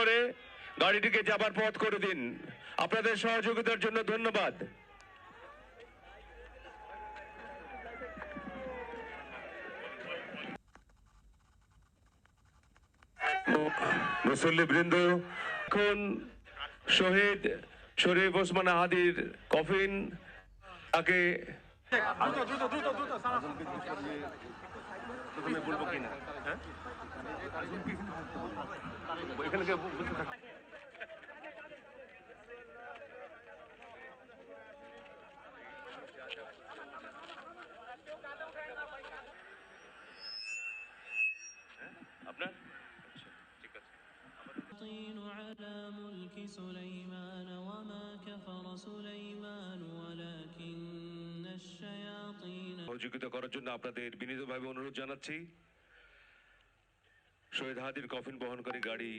করে গাড়িটিকে যাবার পথ করে দিন। আপনাদের সহযোগিতার জন্য ধন্যবাদ। মুসল্লিবৃন্দ, এখন শহীদ শরীফ ওসমান হাদির কফিন তাকে বলবো কিনা আপনার على ملك سليمان وما كفر سليمان ولكن الشياطين সহযোগিতা করার জন্য আপনাদের বিনীতভাবে অনুরোধ জানাচ্ছি। শহীদ হাদির কফিন বহনকারী গাড়ি